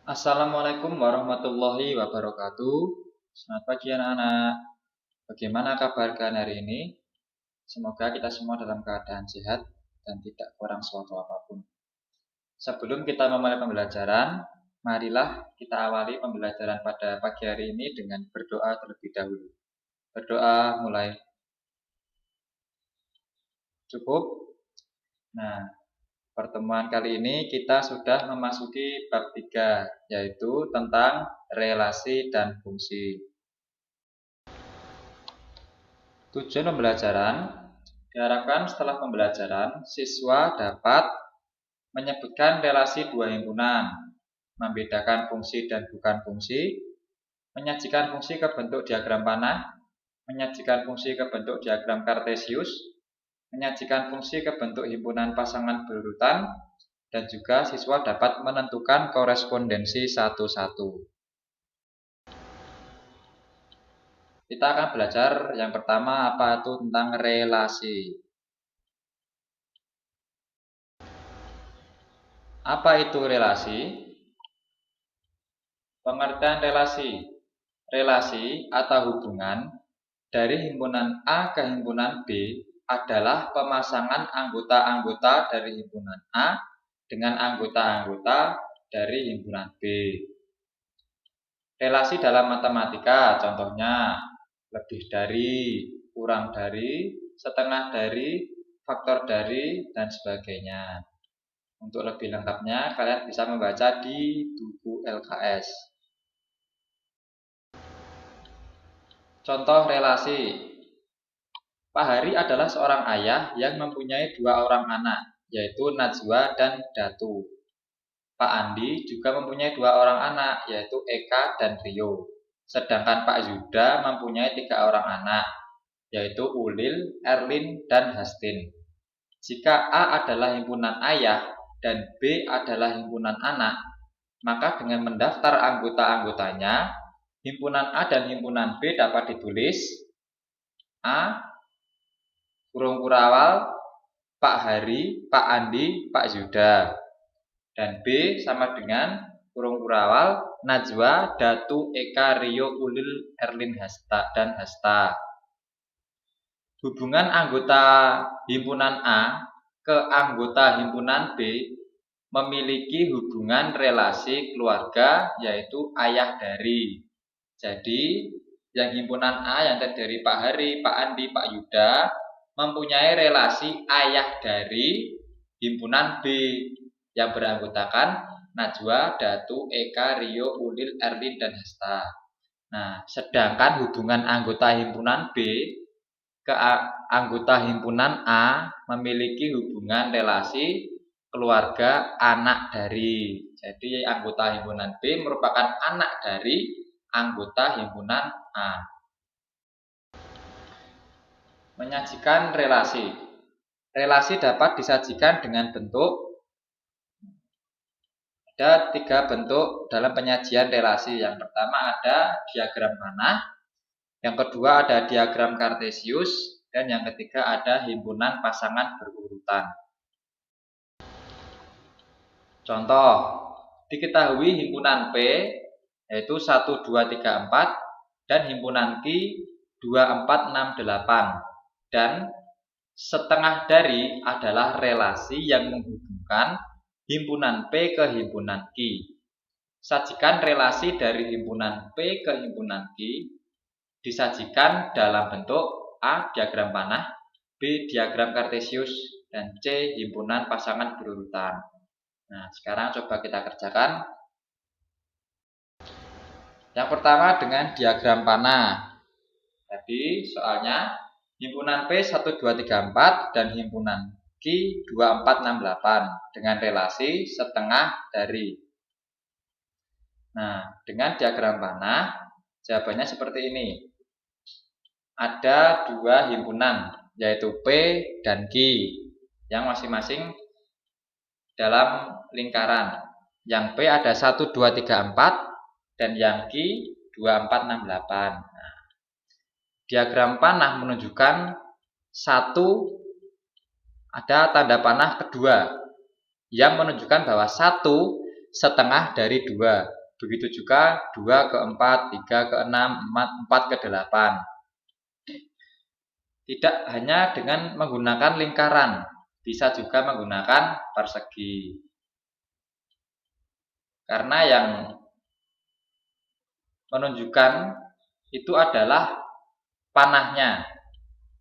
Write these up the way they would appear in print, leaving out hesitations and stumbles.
Assalamualaikum warahmatullahi wabarakatuh. Selamat pagi anak-anak. Bagaimana kabar kalian hari ini? Semoga kita semua dalam keadaan sehat dan tidak kurang suatu apapun. Sebelum kita memulai pembelajaran, marilah kita awali pembelajaran pada pagi hari ini dengan berdoa terlebih dahulu. Berdoa mulai. Cukup? Nah, pertemuan kali ini kita sudah memasuki bab 3, yaitu tentang relasi dan fungsi. Tujuan pembelajaran diharapkan setelah pembelajaran, siswa dapat menyebutkan relasi dua himpunan, membedakan fungsi dan bukan fungsi, menyajikan fungsi ke bentuk diagram panah, menyajikan fungsi ke bentuk diagram kartesius, menyajikan fungsi ke bentuk himpunan pasangan berurutan, dan juga siswa dapat menentukan korespondensi satu-satu. Kita akan belajar yang pertama apa itu tentang relasi. Apa itu relasi? Pengertian relasi. Relasi atau hubungan dari himpunan A ke himpunan B adalah pemasangan anggota-anggota dari himpunan A dengan anggota-anggota dari himpunan B. Relasi dalam matematika contohnya lebih dari, kurang dari, setengah dari, faktor dari, dan sebagainya. Untuk lebih lengkapnya kalian bisa membaca di buku LKS. Contoh relasi. Pak Hari adalah seorang ayah yang mempunyai dua orang anak, yaitu Najwa dan Datu. Pak Andi juga mempunyai dua orang anak, yaitu Eka dan Rio. Sedangkan Pak Yuda mempunyai tiga orang anak, yaitu Ulil, Erlin, dan Hastin. Jika A adalah himpunan ayah dan B adalah himpunan anak, maka dengan mendaftar anggota-anggotanya, himpunan A dan himpunan B dapat ditulis A kurung kurawal Pak Hari, Pak Andi, Pak Yuda, dan B sama dengan kurung kurawal Najwa, Datu, Eka, Rio, Ulil, Erlin, dan Hasta. Hubungan anggota himpunan A ke anggota himpunan B memiliki hubungan relasi keluarga, yaitu ayah dari. Jadi yang himpunan A yang terdiri Pak Hari, Pak Andi, Pak Yuda mempunyai relasi ayah dari himpunan B yang beranggotakan Najwa, Datu, Eka, Rio, Ulil, Erlin, dan Hasta. Nah, sedangkan hubungan anggota himpunan B ke anggota himpunan A memiliki hubungan relasi keluarga anak dari. Jadi anggota himpunan B merupakan anak dari anggota himpunan A. Menyajikan relasi. Relasi dapat disajikan dengan bentuk, ada tiga bentuk dalam penyajian relasi. Yang pertama ada diagram panah, yang kedua ada diagram kartesius, dan yang ketiga ada himpunan pasangan berurutan. Contoh, diketahui himpunan P yaitu 1, 2, 3, 4 dan himpunan Q 2, 4, 6, 8. Dan setengah dari adalah relasi yang menghubungkan himpunan P ke himpunan Q. Sajikan relasi dari himpunan P ke himpunan Q disajikan dalam bentuk A. Diagram panah, B. Diagram kartesius, dan C. Himpunan pasangan berurutan. Nah, sekarang coba kita kerjakan. Yang pertama dengan diagram panah. Jadi soalnya himpunan P 1, 2, 3, 4 dan himpunan Q 2, 4, 6, 8 dengan relasi setengah dari. Nah, dengan diagram panah jawabannya seperti ini. Ada dua himpunan, yaitu P dan Q yang masing-masing dalam lingkaran. Yang P ada 1, 2, 3, 4 dan yang Q 2, 4, 6, 8. Nah, diagram panah menunjukkan satu, ada tanda panah kedua yang menunjukkan bahwa 1 setengah dari 2. Begitu juga 2 ke 4, 3 ke 6, 4 ke 8. Tidak hanya dengan menggunakan lingkaran, bisa juga menggunakan persegi. Karena yang menunjukkan itu adalah panahnya,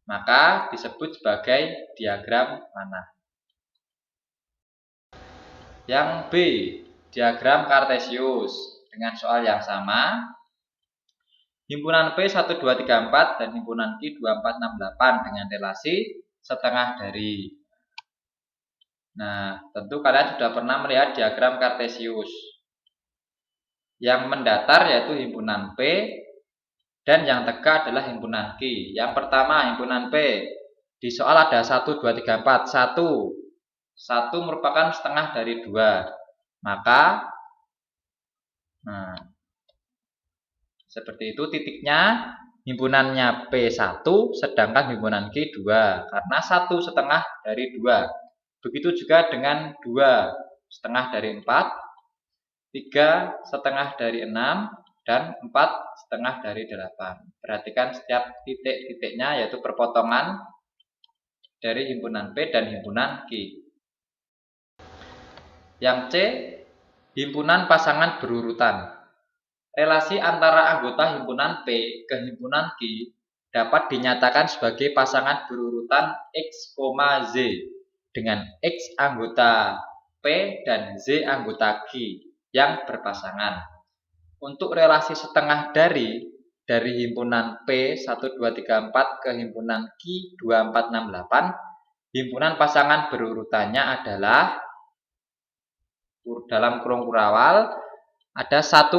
maka disebut sebagai diagram panah. Yang B, diagram kartesius dengan soal yang sama. Himpunan P 1, 2, 3, 4 dan himpunan Q 2, 4, 6, 8 dengan relasi setengah dari. Nah, tentu kalian sudah pernah melihat diagram kartesius. Yang mendatar yaitu himpunan P dan yang tegak adalah himpunan Q. Yang pertama himpunan P. Di soal ada 1, 2, 3, 4. 1 merupakan setengah dari 2. Maka seperti itu titiknya himpunannya P1 sedangkan himpunan Q 2 karena 1 setengah dari 2. Begitu juga dengan 2 setengah dari 4, 3 setengah dari 6 dan 4 setengah dari 8. Perhatikan setiap titik-titiknya yaitu perpotongan dari himpunan P dan himpunan Q. Yang C, himpunan pasangan berurutan. Relasi antara anggota himpunan P ke himpunan Q dapat dinyatakan sebagai pasangan berurutan X, Z dengan X anggota P dan Z anggota Q yang berpasangan. Untuk relasi setengah dari himpunan P 1, 2, 3, 4 ke himpunan Q 2, 4, 6, 8, himpunan pasangan berurutannya adalah dalam kurung kurawal ada 1,2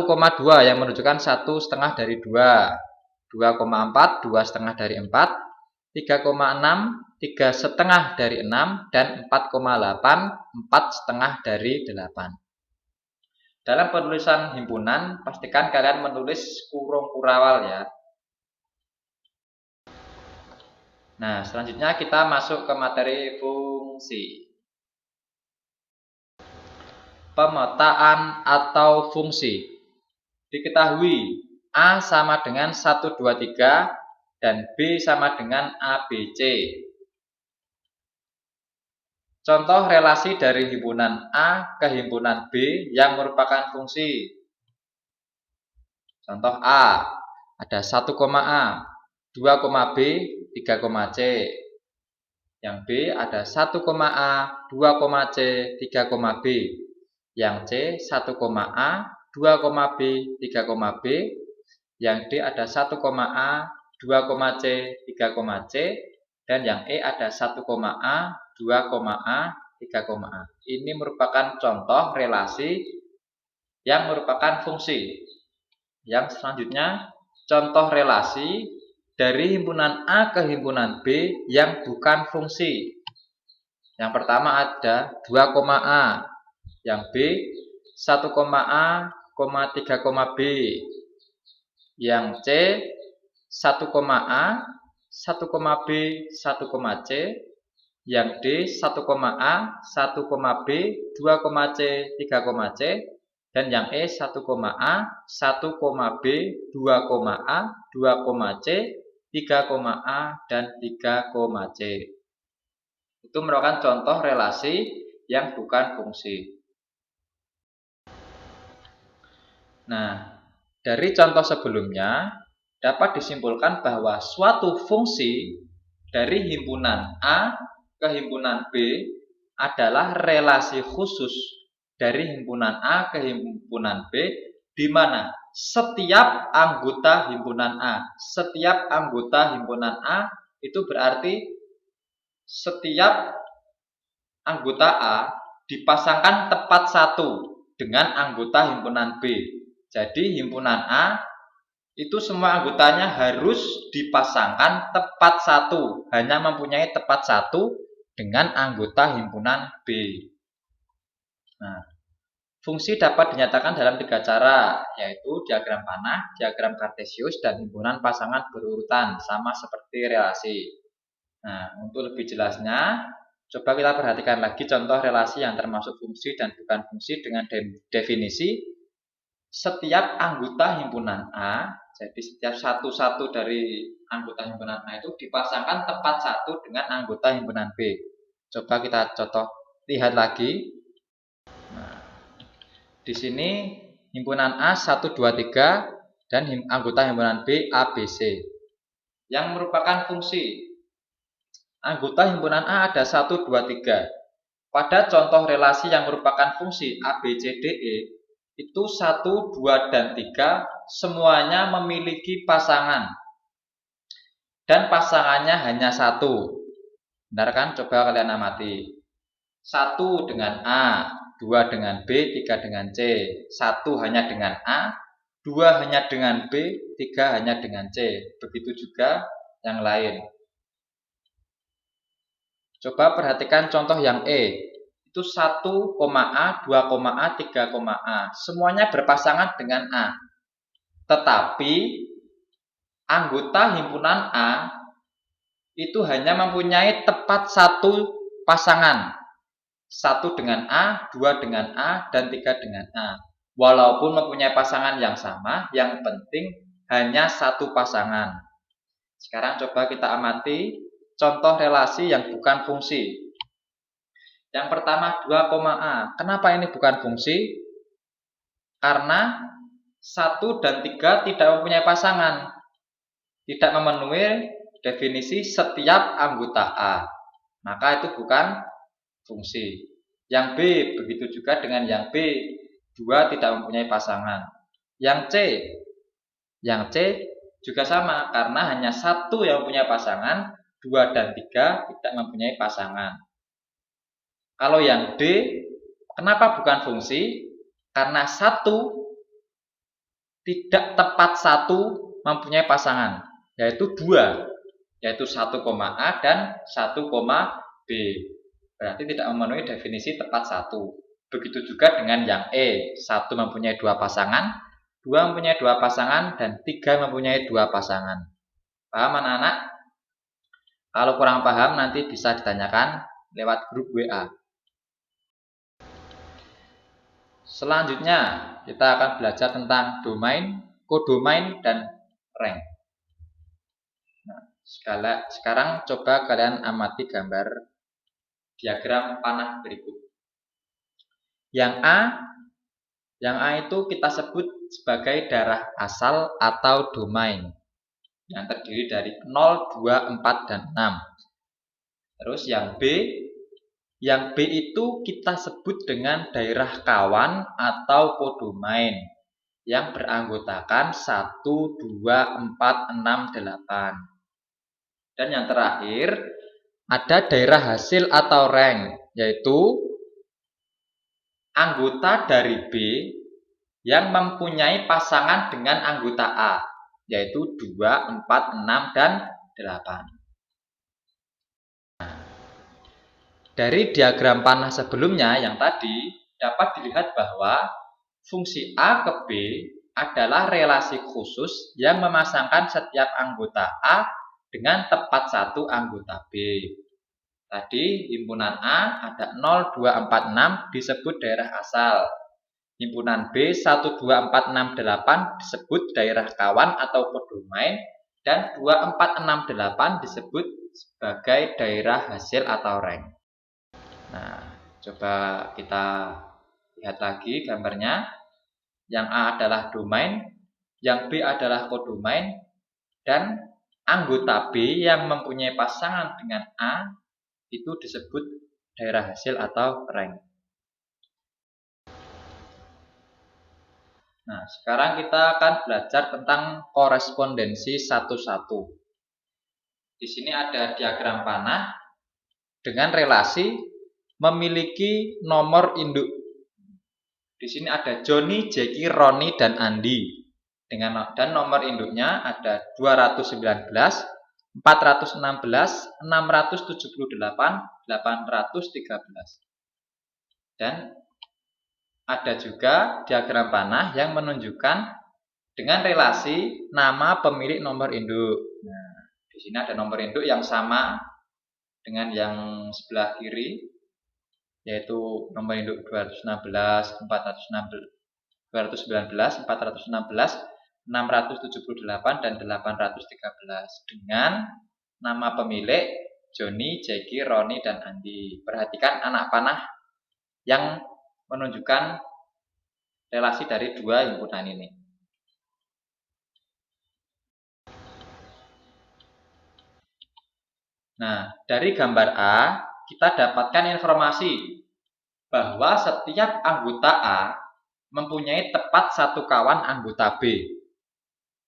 yang menunjukkan 1 setengah dari 2, 2,4, 2 setengah dari 4, 3,6, 3 setengah dari 6, dan 4,8, 4 setengah dari 8. Dalam penulisan himpunan, pastikan kalian menulis kurung kurawal ya. Nah, selanjutnya kita masuk ke materi fungsi. Pemetaan atau fungsi. Diketahui A sama dengan 1, 2, 3 dan B sama dengan ABC. Contoh relasi dari himpunan A ke himpunan B yang merupakan fungsi. Contoh A, ada 1, A, 2, B, 3, C. Yang B ada 1, A, 2, C, 3, B. Yang C 1, A, 2, B, 3, B. Yang D ada 1, A, 2, C, 3, C. Dan yang E ada 1, A, 2, A, 3, A. Ini merupakan contoh relasi yang merupakan fungsi. Yang selanjutnya, contoh relasi dari himpunan A ke himpunan B yang bukan fungsi. Yang pertama ada 2, A. Yang B 1, A, 3, B. Yang C 1, A, 1, B, 1, C. Yang D 1, A, 1, B, 2, C, 3, C. Dan yang E 1, A, 1, B, 2, A, 2, C, 3, A, dan 3, C. Itu merupakan contoh relasi yang bukan fungsi. Nah, dari contoh sebelumnya dapat disimpulkan bahwa suatu fungsi dari himpunan A ke himpunan B adalah relasi khusus dari himpunan A ke himpunan B di mana setiap anggota himpunan A itu berarti setiap anggota A dipasangkan tepat satu dengan anggota himpunan B. Jadi himpunan A itu semua anggotanya harus dipasangkan tepat satu, hanya mempunyai tepat satu dengan anggota himpunan B. Nah, fungsi dapat dinyatakan dalam 3 cara, yaitu diagram panah, diagram kartesius, dan himpunan pasangan berurutan, sama seperti relasi. Nah, untuk lebih jelasnya, Coba kita perhatikan lagi contoh relasi yang termasuk fungsi dan bukan fungsi dengan definisi setiap anggota himpunan A. Jadi setiap satu-satu dari anggota himpunan A itu dipasangkan tepat satu dengan anggota himpunan B. Coba kita contoh lihat lagi. Nah, di sini himpunan A 1, 2, 3 dan anggota himpunan B A, B, C yang merupakan fungsi. Anggota himpunan A ada 1, 2, 3. Pada contoh relasi yang merupakan fungsi A, B, C, D, E, itu 1, 2, dan 3 semuanya memiliki pasangan. Dan pasangannya hanya satu. Benar kan? Coba kalian amati. 1 dengan A, 2 dengan B, 3 dengan C. 1 hanya dengan A, 2 hanya dengan B, 3 hanya dengan C. Begitu juga yang lain. Coba perhatikan contoh yang E. Itu 1, A, 2, A, 3, A. Semuanya berpasangan dengan A. Tetapi anggota himpunan A itu hanya mempunyai tepat satu pasangan. 1 dengan A, 2 dengan A, dan 3 dengan A. Walaupun mempunyai pasangan yang sama, yang penting hanya satu pasangan. Sekarang coba kita amati contoh relasi yang bukan fungsi. Yang pertama 2, A. Kenapa ini bukan fungsi? Karena 1 dan 3 tidak mempunyai pasangan. Tidak memenuhi definisi setiap anggota A. Maka itu bukan fungsi. Yang B, begitu juga dengan yang B. 2 tidak mempunyai pasangan. Yang C juga sama. Karena hanya 1 yang mempunyai pasangan. 2 dan 3 tidak mempunyai pasangan. Kalau yang D, kenapa bukan fungsi? Karena 1 tidak tepat 1 mempunyai pasangan, yaitu 2, yaitu 1, A dan 1, B. Berarti tidak memenuhi definisi tepat 1. Begitu juga dengan yang E, 1 mempunyai 2 pasangan, 2 mempunyai 2 pasangan, dan 3 mempunyai 2 pasangan. Paham anak-anak? Kalau kurang paham nanti bisa ditanyakan lewat grup WA. Selanjutnya kita akan belajar tentang domain, kodomain, dan rank. Nah, sekarang coba kalian amati gambar diagram panah berikut. Yang A itu kita sebut sebagai daerah asal atau domain yang terdiri dari 0, 2, 4, dan 6. Terus yang B itu kita sebut dengan daerah kawan atau kodomain yang beranggotakan 1, 2, 4, 6, 8. Dan yang terakhir ada daerah hasil atau rank, yaitu anggota dari B yang mempunyai pasangan dengan anggota A, yaitu 2, 4, 6, dan 8. Dari diagram panah sebelumnya yang tadi, dapat dilihat bahwa fungsi A ke B adalah relasi khusus yang memasangkan setiap anggota A dengan tepat satu anggota B. Tadi himpunan A ada 0, 2, 4, 6 disebut daerah asal. Himpunan B 1, 2, 4, 6, 8 disebut daerah kawan atau kodomain. Dan 2, 4, 6, 8 disebut sebagai daerah hasil atau rank. Nah, coba kita lihat lagi gambarnya. Yang A adalah domain, yang B adalah kodomain, dan anggota B yang mempunyai pasangan dengan A itu disebut daerah hasil atau rank. Nah, sekarang kita akan belajar tentang korespondensi satu-satu. Di sini ada diagram panah dengan relasi memiliki nomor induk. Di sini ada Joni, Jeki, Roni, dan Andi. Dan nomor induknya ada 219, 416, 678, 813. Dan ada juga diagram panah yang menunjukkan dengan relasi nama pemilik nomor induk. Nah, di sini ada nomor induk yang sama dengan yang sebelah kiri, yaitu nomor induk 216, 419, 678, dan 813 dengan nama pemilik Joni, Jackie, Roni, dan Andi. Perhatikan anak panah yang menunjukkan relasi dari dua himpunan ini. Nah, dari gambar A, kita dapatkan informasi bahwa setiap anggota A mempunyai tepat satu kawan anggota B.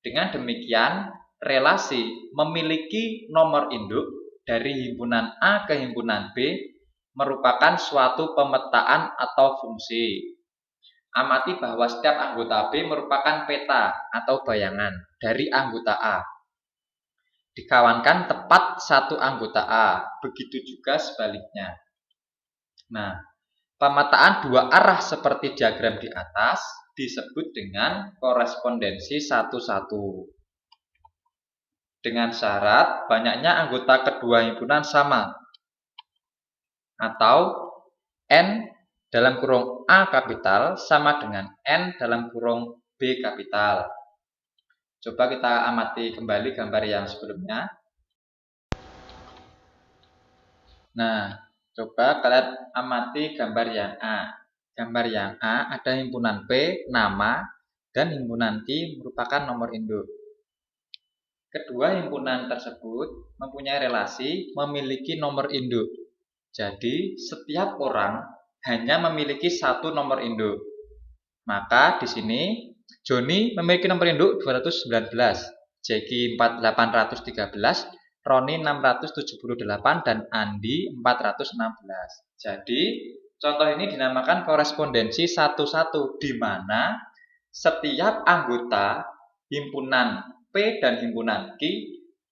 Dengan demikian, relasi memiliki nomor induk dari himpunan A ke himpunan B merupakan suatu pemetaan atau fungsi. Amati bahwa setiap anggota B merupakan peta atau bayangan dari anggota A. Dikawankan tepat satu anggota A, begitu juga sebaliknya. Nah, pemetaan dua arah seperti diagram di atas disebut dengan korespondensi satu-satu. Dengan syarat banyaknya anggota kedua himpunan sama, atau N dalam kurung A kapital sama dengan N dalam kurung B kapital. Coba kita amati kembali gambar yang sebelumnya. Nah, coba kalian amati gambar yang A. Gambar yang A ada himpunan P, nama, dan himpunan Q merupakan nomor induk. Kedua himpunan tersebut mempunyai relasi memiliki nomor induk. Jadi, setiap orang hanya memiliki satu nomor induk. Maka di sini Joni memiliki nomor induk 219, Jackie 813, Roni 678, dan Andi 416. Jadi, contoh ini dinamakan korespondensi satu-satu, di mana setiap anggota himpunan P dan himpunan Q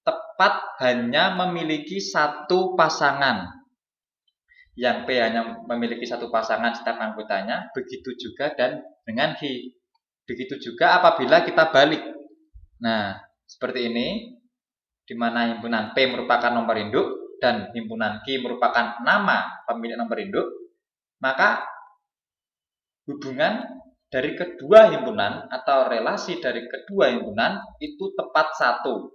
tepat hanya memiliki satu pasangan. Yang P hanya memiliki satu pasangan setiap anggotanya, begitu juga dan dengan Q. Begitu juga apabila kita balik. Nah, seperti ini, di mana himpunan P merupakan nomor induk dan himpunan Q merupakan nama pemilik nomor induk, maka hubungan dari kedua himpunan atau relasi dari kedua himpunan itu tepat satu.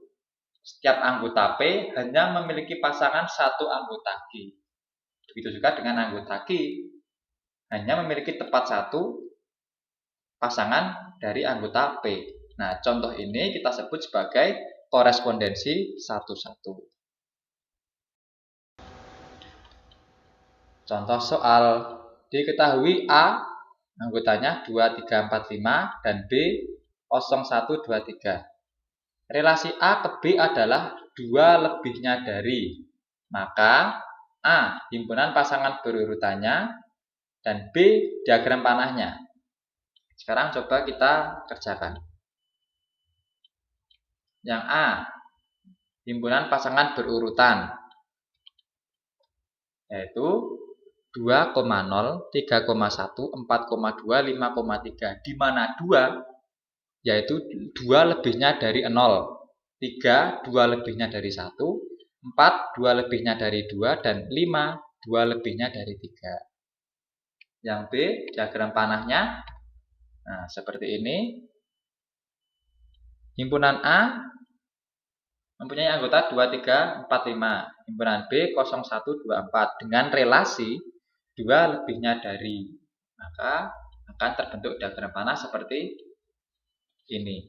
Setiap anggota P hanya memiliki pasangan satu anggota Q. Begitu juga dengan anggota Q hanya memiliki tepat satu pasangan dari anggota P. Nah, contoh ini kita sebut sebagai korespondensi satu-satu. Contoh soal, diketahui A anggotanya 2345 dan B 0123. Relasi A ke B adalah 2 lebihnya dari. Maka A himpunan pasangan berurutannya dan B diagram panahnya. Sekarang coba kita kerjakan. Yang A himpunan pasangan berurutan, yaitu 2,0, 3,1, 4,2, 5,3, di mana 2 yaitu 2 lebihnya dari 0, 3 2 lebihnya dari 1, 4 2 lebihnya dari 2, dan 5 2 lebihnya dari 3. Yang B diagram panahnya. Nah, seperti ini. Himpunan A mempunyai anggota 2345, himpunan B 0124 dengan relasi 2 lebihnya dari. Maka akan terbentuk diagram panah seperti ini.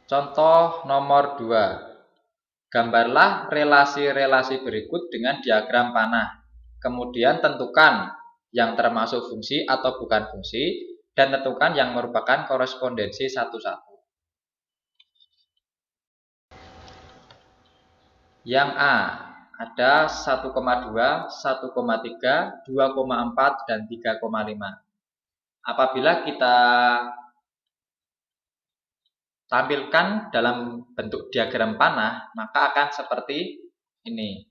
Contoh nomor 2. Gambarlah relasi-relasi berikut dengan diagram panah. Kemudian tentukan yang termasuk fungsi atau bukan fungsi, dan tentukan yang merupakan korespondensi satu-satu. Yang A ada 1,2, 1,3, 2,4, dan 3,5. Apabila kita tampilkan dalam bentuk diagram panah, maka akan seperti ini.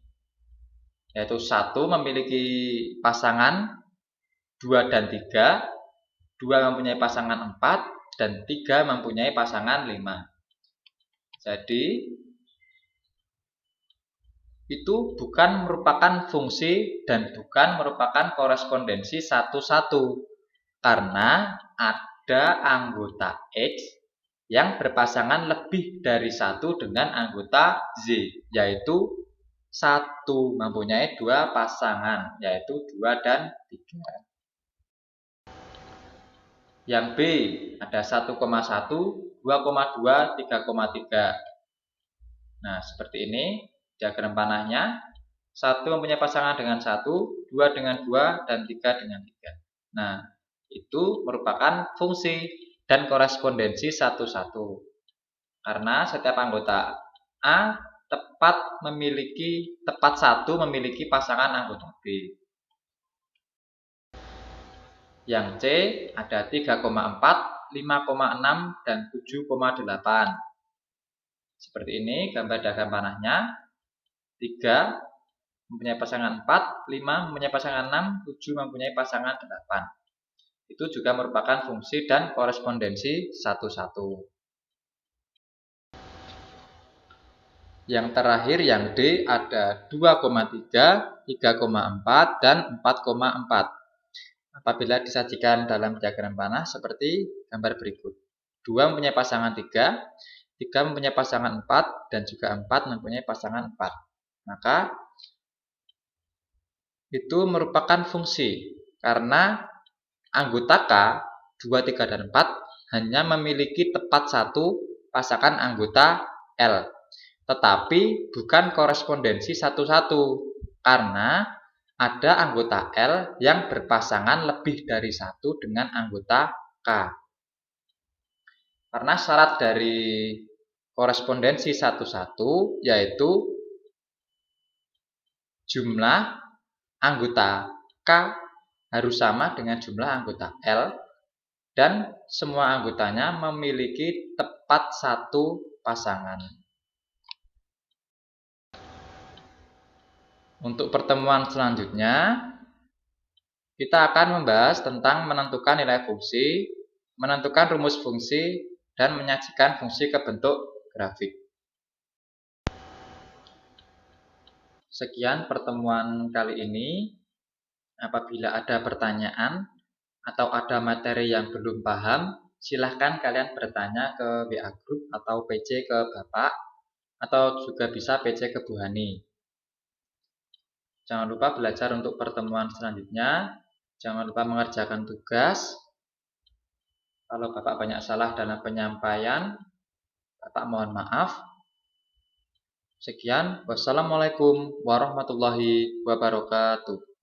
Yaitu 1 memiliki pasangan 2 dan 3, 2 mempunyai pasangan 4, dan 3 mempunyai pasangan 5. Jadi itu bukan merupakan fungsi dan bukan merupakan korespondensi satu-satu. Karena ada anggota X yang berpasangan lebih dari satu dengan anggota Z, yaitu 1 mempunyai 2 pasangan, yaitu 2 dan 3. Yang B ada 1,1, 2,2, 3,3. Nah, seperti ini diagram panahnya. 1 mempunyai pasangan dengan 1, 2 dengan 2, dan 3 dengan 3. Nah, itu merupakan fungsi dan korespondensi satu-satu. Karena setiap anggota A tepat satu memiliki pasangan anggota B. Yang C ada 3,4, 5,6, dan 7,8. Seperti ini gambar diagram panahnya. 3 mempunyai pasangan 4, 5 mempunyai pasangan 6, 7 mempunyai pasangan 8. Itu juga merupakan fungsi dan korespondensi satu-satu. Yang terakhir yang D ada 2,3, 3,4, dan 4,4. Apabila disajikan dalam diagram panah seperti gambar berikut. 2 mempunyai pasangan 3, 3 mempunyai pasangan 4, dan juga 4 mempunyai pasangan 4. Maka itu merupakan fungsi karena anggota K 2, 3, dan 4 hanya memiliki tepat satu pasangan anggota L, tetapi bukan korespondensi satu-satu karena ada anggota L yang berpasangan lebih dari satu dengan anggota K. Karena syarat dari korespondensi satu-satu yaitu jumlah anggota K harus sama dengan jumlah anggota L dan semua anggotanya memiliki tepat satu pasangan. Untuk pertemuan selanjutnya, kita akan membahas tentang menentukan nilai fungsi, menentukan rumus fungsi, dan menyajikan fungsi ke bentuk grafik. Sekian pertemuan kali ini. Apabila ada pertanyaan atau ada materi yang belum paham, silahkan kalian bertanya ke WA Group atau PC ke Bapak, atau juga bisa PC ke Bu Hani. Jangan lupa belajar untuk pertemuan selanjutnya. Jangan lupa mengerjakan tugas. Kalau Bapak banyak salah dalam penyampaian, Bapak mohon maaf. Sekian, wassalamualaikum warahmatullahi wabarakatuh.